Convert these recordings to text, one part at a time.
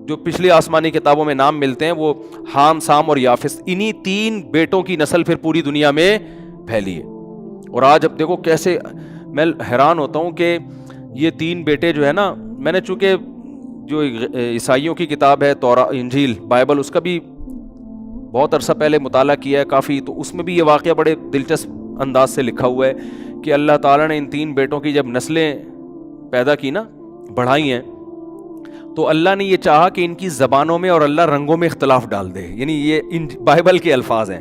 جو پچھلی آسمانی کتابوں میں نام ملتے ہیں وہ حام، سام اور یافس، انہی 3 بیٹوں کی نسل پھر پوری دنیا میں پھیلی ہے. اور آج اب دیکھو کیسے، میں حیران ہوتا ہوں کہ یہ 3 بیٹے جو ہے نا، میں نے چونکہ جو عیسائیوں کی کتاب ہے انجیل بائبل، اس کا بھی بہت عرصہ پہلے مطالعہ کیا ہے کافی، تو اس میں بھی یہ واقعہ بڑے دلچسپ انداز سے لکھا ہوا ہے کہ اللہ تعالیٰ نے ان 3 بیٹوں کی جب نسلیں پیدا کی نا، بڑھائی ہیں، تو اللہ نے یہ چاہا کہ ان کی زبانوں میں اور اللہ رنگوں میں اختلاف ڈال دے. یعنی یہ ان بائبل کے الفاظ ہیں.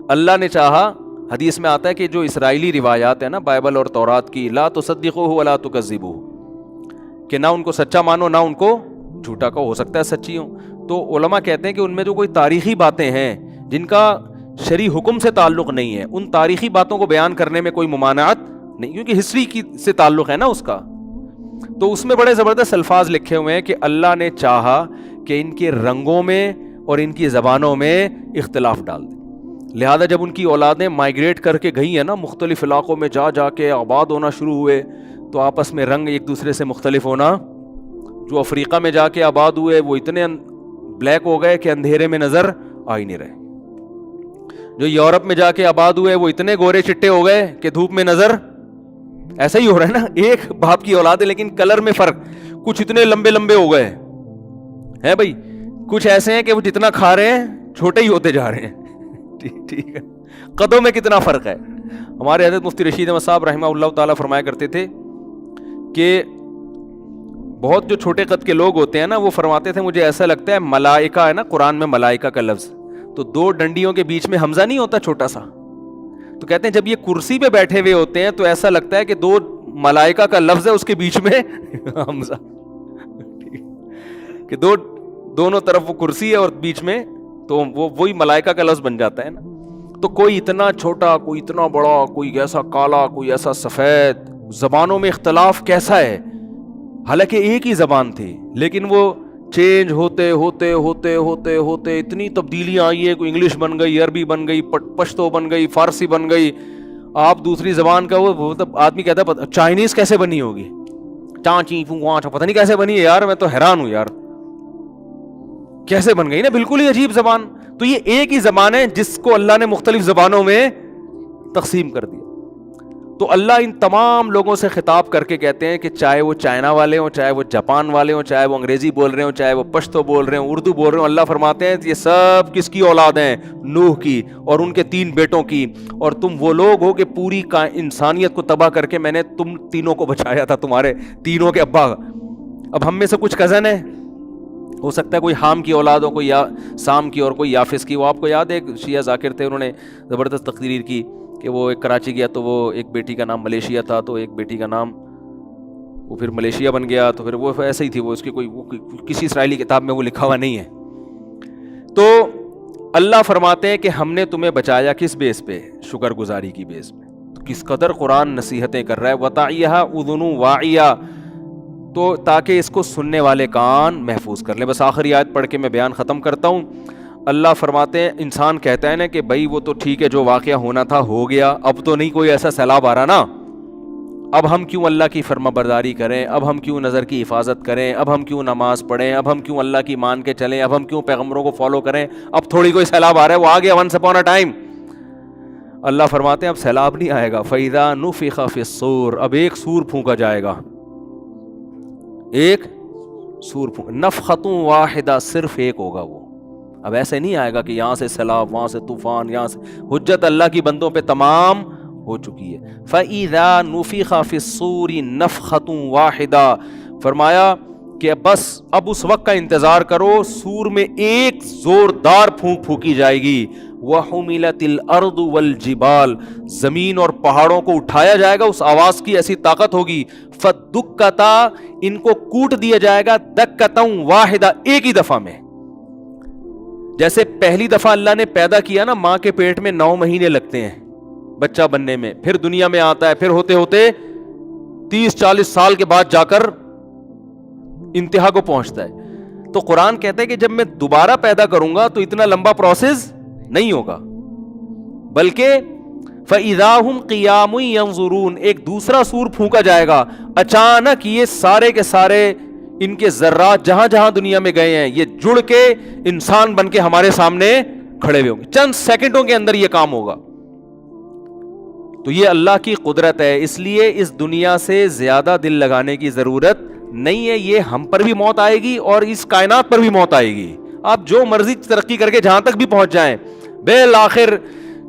اللہ نے چاہا، حدیث میں آتا ہے کہ جو اسرائیلی روایات ہیں نا بائبل اور تورات کی، لا تصدقوہ ولا تکذبوہ، کہ نہ ان کو سچا مانو نہ ان کو جھوٹا کہو، ہو سکتا ہے سچی ہوں. تو علماء کہتے ہیں کہ ان میں جو کوئی تاریخی باتیں ہیں جن کا شرعی حکم سے تعلق نہیں ہے، ان تاریخی باتوں کو بیان کرنے میں کوئی ممانعت نہیں، کیونکہ ہسٹری کی سے تعلق ہے نا اس کا. تو اس میں بڑے زبردست الفاظ لکھے ہوئے ہیں کہ اللہ نے چاہا کہ ان کے رنگوں میں اور ان کی زبانوں میں اختلاف ڈال دیں. لہذا جب ان کی اولادیں مائیگریٹ کر کے گئی ہیں نا، مختلف علاقوں میں جا کے آباد ہونا شروع ہوئے، تو آپس میں رنگ ایک دوسرے سے مختلف ہونا. جو افریقہ میں جا کے آباد ہوئے وہ اتنے بلیک ہو گئے کہ اندھیرے میں نظر آ ہی نہیں رہے. جو یورپ میں جا کے آباد ہوئے وہ اتنے گورے چٹے ہو گئے کہ دھوپ میں نظر، ایسا ہی ہو رہا ہے نا، ایک باپ کی اولاد ہے لیکن کلر میں فرق. کچھ اتنے لمبے لمبے ہو گئے ہیں بھائی، کچھ ایسے ہیں کہ وہ جتنا کھا رہے ہیں چھوٹے ہی ہوتے جا رہے ہیں. ٹھیک ہے، قدوں میں کتنا فرق ہے. ہمارے حضرت مفتی رشید احمد صاحب رحمہ اللہ تعالیٰ فرمایا کرتے تھے کہ بہت جو چھوٹے قد کے لوگ ہوتے ہیں نا، وہ فرماتے تھے مجھے ایسا لگتا ہے ملائکہ ہے نا، قرآن میں ملائکہ کا لفظ، تو 2 ڈنڈیوں کے بیچ میں حمزہ نہیں ہوتا چھوٹا سا، تو کہتے ہیں جب یہ کرسی پہ بیٹھے ہوئے ہوتے ہیں تو ایسا لگتا ہے کہ 2 ملائکہ کا لفظ ہے، اس کے بیچ میں حمزہ، کہ دونوں طرف وہ کرسی ہے اور بیچ میں، تو وہی ملائکہ کا لفظ بن جاتا ہے نا. تو کوئی اتنا چھوٹا، کوئی اتنا بڑا، کوئی ایسا کالا، کوئی ایسا سفید. زبانوں میں اختلاف کیسا ہے، حالانکہ ایک ہی زبان تھی، لیکن وہ چینج ہوتے ہوتے ہوتے ہوتے ہوتے اتنی تبدیلیاں آئی ہیں. کوئی انگلش بن گئی، عربی بن گئی، پشتو بن گئی، فارسی بن گئی. آپ دوسری زبان کا وہ آدمی کہتا ہے چائنیز کیسے بنی ہوگی، چانچی پتہ نہیں کیسے بنی ہے یار، میں تو حیران ہوں یار کیسے بن گئی نا، بالکل ہی عجیب زبان. تو یہ ایک ہی زبان ہے جس کو اللہ نے مختلف زبانوں میں تقسیم کر دیا. تو اللہ ان تمام لوگوں سے خطاب کر کے کہتے ہیں کہ چاہے وہ چائنا والے ہوں، چاہے وہ جاپان والے ہوں، چاہے وہ انگریزی بول رہے ہوں، چاہے وہ پشتو بول رہے ہوں، اردو بول رہے ہوں، اللہ فرماتے ہیں یہ سب کس کی اولاد ہیں؟ نوح کی اور ان کے 3 بیٹوں کی. اور تم وہ لوگ ہو کہ پوری انسانیت کو تباہ کر کے میں نے تم تینوں کو بچایا تھا، تمہارے تینوں کے ابا. اب ہم میں سے کچھ کزن ہیں، ہو سکتا ہے کوئی حام کی اولاد ہو، کوئی یا سام کی اور کوئی یافس کی. وہ آپ کو یاد ہے ایک شیعہ ذاکر تھے، انہوں نے زبردست تقریر کی کہ وہ ایک کراچی گیا تو وہ ایک بیٹی کا نام ملیشیا تھا، تو ایک بیٹی کا نام وہ پھر ملیشیا بن گیا، تو پھر وہ ایسے ہی تھی، وہ اس کی کوئی کسی اسرائیلی کتاب میں وہ لکھا ہوا نہیں ہے. تو اللہ فرماتے ہیں کہ ہم نے تمہیں بچایا کس بیس پہ؟ شکر گزاری کی بیس پہ. تو کس قدر قرآن نصیحتیں کر رہا ہے، وَتَعِيَهَا أُذُنُ وَاعِيَةٌ، تو تاکہ اس کو سننے والے کان محفوظ کر لیں. بس آخری آیت پڑھ کے میں بیان ختم کرتا ہوں. اللہ فرماتے ہیں، انسان کہتا ہے نا کہ بھائی وہ تو ٹھیک ہے، جو واقعہ ہونا تھا ہو گیا، اب تو نہیں کوئی ایسا سیلاب آ رہا نا، اب ہم کیوں اللہ کی فرما برداری کریں، اب ہم کیوں نظر کی حفاظت کریں، اب ہم کیوں نماز پڑھیں، اب ہم کیوں اللہ کی مان کے چلیں، اب ہم کیوں پیغمبروں کو فالو کریں، اب تھوڑی کوئی سیلاب آ رہا ہے، وہ آ گیا ونس اپون اے ٹائم. اللہ فرماتے ہیں اب سیلاب نہیں آئے گا. فَإِذَا نُفِخَ فِي الصُّورِ، اب ایک سور پھونکا جائے گا، ایک سور نفخۃ واحدہ، صرف ایک ہوگا وہ. اب ایسے نہیں آئے گا کہ یہاں سے سیلاب، وہاں سے طوفان، یہاں سے، حجت اللہ کی بندوں پہ تمام ہو چکی ہے. فَإِذَا نُفِخَ فِي الصُّورِ نَفْخَةٌ وَاحِدَةٌ، فرمایا کہ بس اب اس وقت کا انتظار کرو، سور میں ایک زوردار پھونک پھونکی جائے گی. وَحُمِلَتِ الْأَرْضُ وَالْجِبَالُ، زمین اور پہاڑوں کو اٹھایا جائے گا، اس آواز کی ایسی طاقت ہوگی. فَدُّكَّتَا، ان کو کوٹ دیا جائے گا، دَكَّةً وَاحِدَةً، ایک ہی دفعہ میں. جیسے پہلی دفعہ اللہ نے پیدا کیا نا، ماں کے پیٹ میں 9 مہینے لگتے ہیں بچہ بننے میں، پھر دنیا میں آتا ہے، پھر ہوتے ہوتے 30-40 سال کے بعد جا کر انتہا کو پہنچتا ہے. تو قرآن کہتا ہے کہ جب میں دوبارہ پیدا کروں گا تو اتنا لمبا پروسیس نہیں ہوگا، بلکہ فَإِذَا هُمْ قِيَامٌ يَنظُرُونَ، ایک دوسرا سور پھونکا جائے گا. اچانک یہ سارے کے سارے ان کے ذرات جہاں جہاں دنیا میں گئے ہیں یہ جڑ کے انسان بن کے ہمارے سامنے کھڑے ہوئے ہوں گے. چند سیکنڈوں کے اندر یہ کام ہوگا. تو یہ اللہ کی قدرت ہے. اس لیے اس دنیا سے زیادہ دل لگانے کی ضرورت نہیں ہے. یہ ہم پر بھی موت آئے گی اور اس کائنات پر بھی موت آئے گی. آپ جو مرضی ترقی کر کے جہاں تک بھی پہنچ جائیں, بالآخر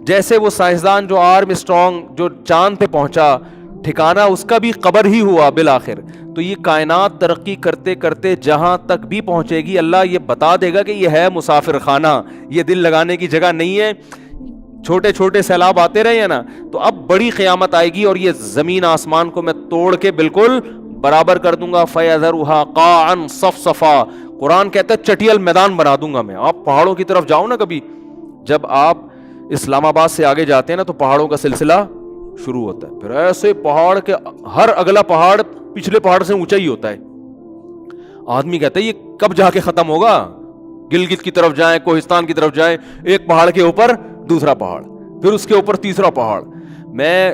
جیسے وہ سائنسدان جو آرم اسٹرانگ جو چاند پہ پہنچا, ٹھکانہ اس کا بھی قبر ہی ہوا بالآخر. تو یہ کائنات ترقی کرتے کرتے جہاں تک بھی پہنچے گی, اللہ یہ بتا دے گا کہ یہ ہے مسافر خانہ, یہ دل لگانے کی جگہ نہیں ہے. چھوٹے چھوٹے سیلاب آتے رہے ہیں نا, تو اب بڑی قیامت آئے گی اور یہ زمین آسمان کو میں توڑ کے بالکل برابر کر دوں گا. فَيَذَرُهَا قَاعًا صَفْصَفًا, قرآن کہتا ہے چٹیل میدان بنا دوں گا میں. آپ پہاڑوں کی طرف جاؤ نا کبھی, جب آپ اسلام آباد سے آگے جاتے ہیں نا تو پہاڑوں کا سلسلہ شروع ہوتا ہے. پھر ایسے پہاڑ کے ہر اگلا پہاڑ پچھلے پہاڑ سے اونچا ہی ہوتا ہے. آدمی کہتا ہے یہ کب جا کے ختم ہوگا. گلگت کی طرف جائیں, کوہستان کی طرف جائیں, ایک پہاڑ کے اوپر دوسرا پہاڑ, پھر اس کے اوپر تیسرا پہاڑ. میں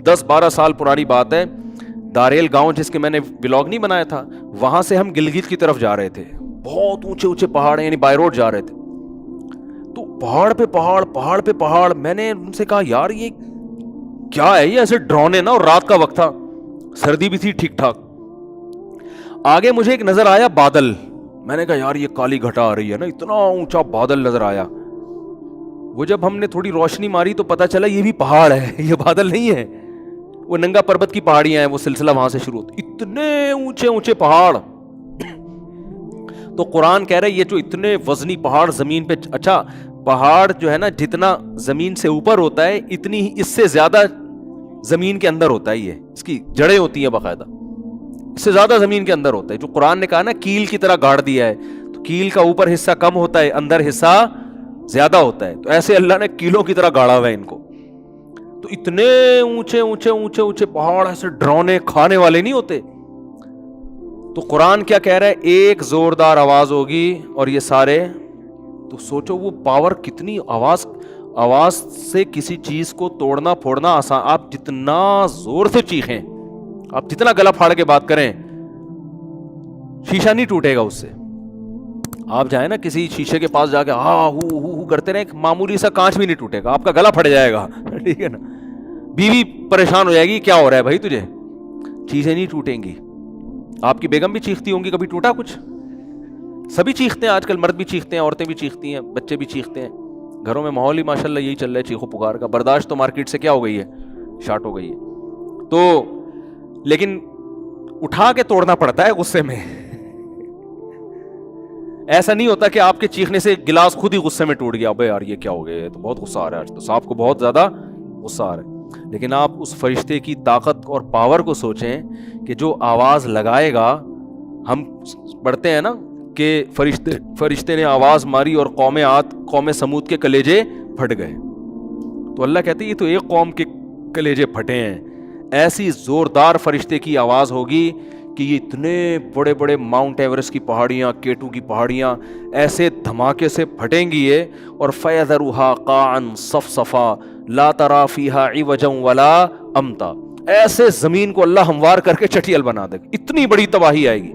10-12 سال پرانی بات ہے, داریل گاؤں جس کے میں نے ولاگ نہیں بنایا تھا, وہاں سے ہم گلگت کی طرف جا رہے تھے. بہت اونچے اونچے پہاڑ ہیں, یعنی بائی روڈ جا رہے تھے. تو پہاڑ پہ پہاڑ, پہاڑ پہ پہاڑ. میں نے ان سے کہا یار یہ کیا ہے, یہ ایسے ڈرونے نا, اور رات کا وقت تھا, سردی بھی تھی ٹھیک ٹھاک. آگے مجھے ایک نظر آیا بادل. میں نے کہا یار یہ کالی گھٹا آ رہی ہے نا, اتنا اونچا بادل نظر آیا. وہ جب ہم نے تھوڑی روشنی ماری تو پتا چلا یہ بھی پہاڑ ہے, یہ بادل نہیں ہے. وہ ننگا پربت کی پہاڑیاں ہیں, وہ سلسلہ وہاں سے شروع ہوتا. اتنے اونچے اونچے پہاڑ. تو قرآن کہہ رہا ہے یہ جو اتنے وزنی پہاڑ زمین پہ, اچھا پہاڑ جو ہے نا جتنا زمین سے اوپر ہوتا ہے اتنی ہی اس سے زیادہ زمین کے اندر ہوتا ہے. یہ اس کی جڑیں ہوتی ہیں باقاعدہ, اس سے زیادہ زمین کے اندر ہوتا ہے. جو قرآن نے کہا نا کیل کی طرح گاڑ دیا ہے, تو کیل کا اوپر حصہ کم ہوتا ہے, اندر حصہ زیادہ ہوتا ہے. تو ایسے اللہ نے کیلوں کی طرح گاڑا ہوا ہے ان کو. تو اتنے اونچے اونچے اونچے اونچے پہاڑ ایسے ڈرونے کھانے والے نہیں ہوتے. تو قرآن کیا کہہ رہا ہے, ایک زوردار آواز ہوگی اور یہ سارے. تو سوچو وہ پاور کتنی, آواز سے کسی چیز کو توڑنا پھوڑنا آسان. آپ جتنا زور سے چیخیں, آپ جتنا گلا پھاڑ کے بات کریں, شیشہ نہیں ٹوٹے گا اس سے. آپ جائیں نا کسی شیشے کے پاس جا کے ہاں ہو کرتے رہے, معمولی سا کانچ بھی نہیں ٹوٹے گا, آپ کا گلا پھٹ جائے گا. ٹھیک ہے نا. بیوی پریشان ہو جائے گی, کیا ہو رہا ہے بھائی تجھے, چیزیں نہیں ٹوٹیں گی. آپ کی بیگم بھی چیختی ہوں گی, کبھی ٹوٹا کچھ؟ سبھی چیختے ہیں آج کل, مرد بھی چیختے ہیں, عورتیں بھی چیختی ہیں, بچے بھی چیختے ہیں. گھروں میں ماحول ہی ماشاءاللہ یہی چل رہا ہے, چیخو پکار کا. برداشت تو مارکیٹ سے کیا ہو گئی ہے, شارٹ ہو گئی ہے. تو لیکن اٹھا کے توڑنا پڑتا ہے غصے میں. ایسا نہیں ہوتا کہ آپ کے چیخنے سے گلاس خود ہی غصے میں ٹوٹ گیا, ابے یار یہ کیا ہو گیا, تو بہت غصہ آ رہا ہے آج, تو صاحب کو بہت زیادہ غصہ آ رہا ہے. لیکن آپ اس فرشتے کی طاقت اور پاور کو سوچیں کہ جو آواز لگائے گا. ہم پڑھتے ہیں نا کہ فرشتے نے آواز ماری اور قوم عاد قوم سمود کے کلیجے پھٹ گئے. تو اللہ کہتے ہیں یہ تو ایک قوم کے کلیجے پھٹے ہیں. ایسی زوردار فرشتے کی آواز ہوگی کہ یہ اتنے بڑے بڑے ماؤنٹ ایورسٹ کی پہاڑیاں, کیٹو کی پہاڑیاں ایسے دھماکے سے پھٹیں گی یہ. اور فَيَذَرُهَا قَاعًا صَفْصَفًا لَا تَرَىٰ فِيهَا عِوَجًا وَلَا أَمْتًا. ایسے زمین کو اللہ ہموار کر کے چٹیل بنا دے گا, اتنی بڑی تباہی آئے گی.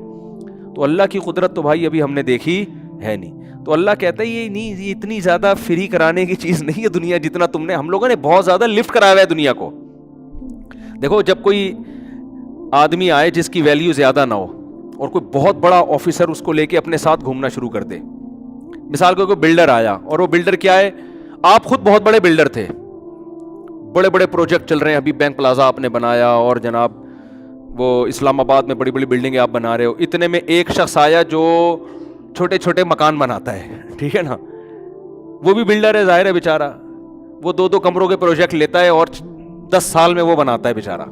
تو اللہ کی قدرت تو بھائی ابھی ہم نے دیکھی ہے نہیں. تو اللہ کہتا ہے یہ اتنی زیادہ فری کرانے کی چیز نہیں ہے دنیا, جتنا تم نے, ہم لوگوں نے بہت زیادہ لفٹ کرایا ہوا ہے دنیا کو. دیکھو جب کوئی آدمی آئے جس کی ویلیو زیادہ نہ ہو اور کوئی بہت بڑا آفیسر اس کو لے کے اپنے ساتھ گھومنا شروع کر دے. مثال کو کوئی بلڈر آیا, اور وہ بلڈر کیا ہے, آپ خود بہت بڑے بلڈر تھے, بڑے بڑے پروجیکٹ چل رہے ہیں, ابھی بینک پلازا آپ نے بنایا, اور جناب وہ اسلام آباد میں بڑی بڑی بلڈنگیں آپ بنا رہے ہو. اتنے میں ایک شخص آیا جو چھوٹے چھوٹے مکان بناتا ہے, ٹھیک ہے نا, وہ بھی بلڈر ہے ظاہر ہے بیچارہ, وہ 2 کمروں کے پروجیکٹ لیتا ہے اور 10 سال میں وہ بناتا ہے بیچارہ.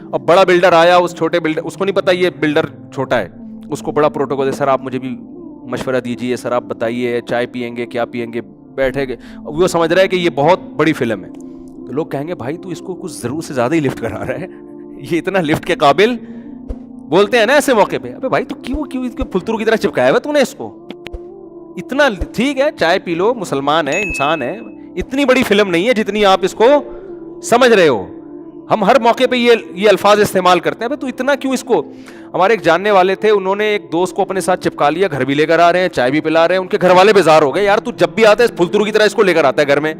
اور بڑا بلڈر آیا, اس چھوٹے بلڈر, اس کو نہیں پتا یہ بلڈر چھوٹا ہے, اس کو بڑا پروٹوکول ہے, سر آپ مجھے بھی مشورہ دیجیے, سر آپ بتائیے چائے پیئیں گے کیا پیئیں گے, بیٹھے گے. وہ سمجھ رہا ہے کہ یہ بہت بڑی فلم ہے. تو لوگ کہیں گے بھائی تو اس کو کچھ ضرورت سے زیادہ ہی لفٹ کرا رہا ہے, یہ اتنا لفٹ کے قابل, بولتے ہیں نا ایسے موقع پہ, ابے بھائی تو کیوں اس کے پھلترو کی طرح چپکایا ہوا تو نے اس کو اتنا. ٹھیک ہے چائے پی لو, مسلمان ہے, انسان ہے, اتنی بڑی فلم نہیں ہے جتنی آپ اس کو سمجھ رہے ہو. ہم ہر موقع پہ یہ الفاظ استعمال کرتے ہیں, بھائی تو اتنا کیوں اس کو. ہمارے ایک جاننے والے تھے, انہوں نے ایک دوست کو اپنے ساتھ چپکا لیا, گھر بھی لے کر آ رہے ہیں, چائے بھی پلا رہے ہیں. ان کے گھر والے بیزار ہو گئے, یار تو جب بھی آتا ہے پھلترو کی طرح اس کو لے کر آتا ہے گھر میں,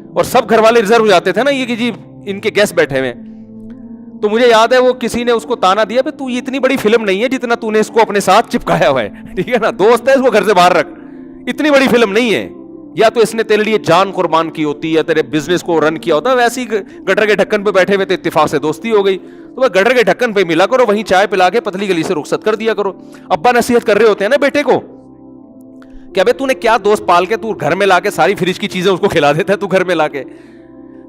اور سب گھر والے ریزرو ہو جاتے تھے نا یہ کہ جی ان کے گیسٹ بیٹھے ہوئے. تو مجھے یاد ہے وہ کسی نے اس کو تانا دیا, بھائی تو یہ اتنی بڑی فلم نہیں ہے جتنا تو نے اس کو اپنے ساتھ چپکایا ہوا ہے, ٹھیک ہے نا, دوست ہے اس کو گھر سے باہر رکھ, اتنی بڑی فلم نہیں ہے. یا تو اس نے تیرے لیے جان قربان کی ہوتی ہے, تیرے بزنس کو رن کیا ہوتا ہے, ویسے ہی گٹر کے ڈھکن پہ بیٹھے ہوئے تھے, اتفاق سے دوستی ہو گئی, تو وہ گٹر کے ڈھکن پہ ملا کرو, وہیں چائے پلا کے پتلی گلی سے رخصت کر دیا کرو. ابا نصیحت کر رہے ہوتے ہیں نا بیٹے کو کہ ابے تو نے کیا دوست پال کے تو گھر میں لا کے ساری فریج کی چیزیں اس کو کھلا دیتا ہے تو گھر میں لا کے.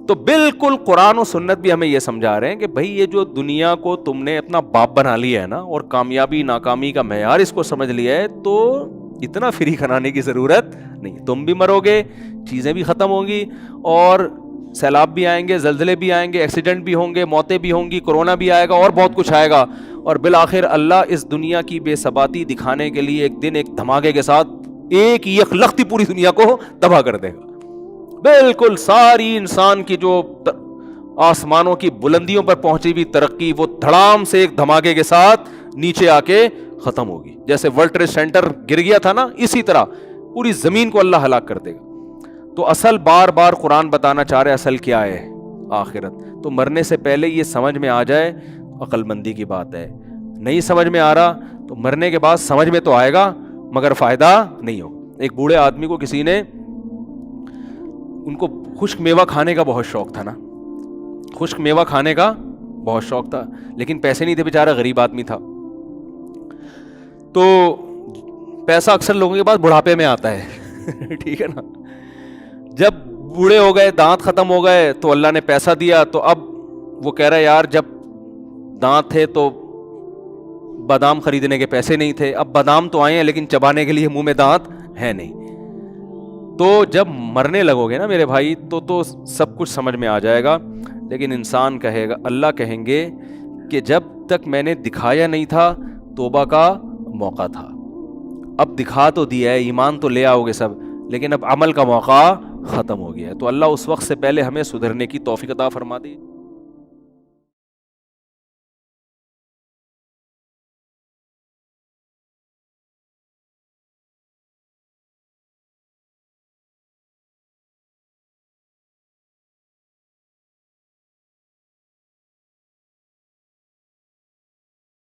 تو بالکل قرآن و سنت بھی ہمیں یہ سمجھا رہے ہیں کہ بھائی یہ جو دنیا کو تم نے اپنا باپ بنا لیا ہے نا, اور کامیابی ناکامی کا معیار اس کو سمجھ لیا ہے, تو اتنا فری کھنانے کی ضرورت نہیں. تم بھی مرو گے, چیزیں بھی ختم ہوں گی, اور سیلاب بھی آئیں گے, زلزلے بھی آئیں گے, ایکسیڈنٹ بھی ہوں گے, موتیں بھی ہوں گی, کورونا بھی آئے گا, اور بہت کچھ آئے گا, اور بالآخر اللہ اس دنیا کی بے ثباتی دکھانے کے لیے ایک دن ایک دھماکے کے ساتھ ایک یکلختی پوری دنیا کو تباہ کر دے گا. بالکل ساری انسان کی جو آسمانوں کی بلندیوں پر پہنچی ہوئی ترقی وہ دھڑام سے ایک دھماکے کے ساتھ نیچے آ کے ختم ہوگی. جیسے ورلڈ ٹریڈ سینٹر گر گیا تھا نا, اسی طرح پوری زمین کو اللہ ہلاک کر دے گا. تو اصل بار بار قرآن بتانا چاہ رہے اصل کیا ہے, آخرت. تو مرنے سے پہلے یہ سمجھ میں آ جائے عقل مندی کی بات ہے. نہیں سمجھ میں آ رہا تو مرنے کے بعد سمجھ میں تو آئے گا مگر فائدہ نہیں ہوگا. ایک بوڑھے آدمی کو کسی نے, ان کو خشک میوہ کھانے کا بہت شوق تھا نا, خشک میوہ کھانے کا بہت شوق تھا, لیکن پیسے نہیں تھے, بیچارہ غریب آدمی تھا. تو پیسہ اکثر لوگوں کے پاس بڑھاپے میں آتا ہے, ٹھیک ہے نا. جب بوڑھے ہو گئے, دانت ختم ہو گئے, تو اللہ نے پیسہ دیا, تو اب وہ کہہ رہا ہے یار جب دانت تھے تو بادام خریدنے کے پیسے نہیں تھے, اب بادام تو آئے ہیں لیکن چبانے کے لیے منہ میں دانت ہے نہیں. تو جب مرنے لگو گے نا میرے بھائی تو سب کچھ سمجھ میں آ جائے گا. لیکن انسان کہے گا, اللہ کہیں گے کہ جب تک میں نے دکھایا نہیں تھا توبہ کا موقع تھا, اب دکھا تو دیا ہے, ایمان تو لے آؤ گے سب, لیکن اب عمل کا موقع ختم ہو گیا ہے. تو اللہ اس وقت سے پہلے ہمیں سدھرنے کی توفیق عطا فرما دی.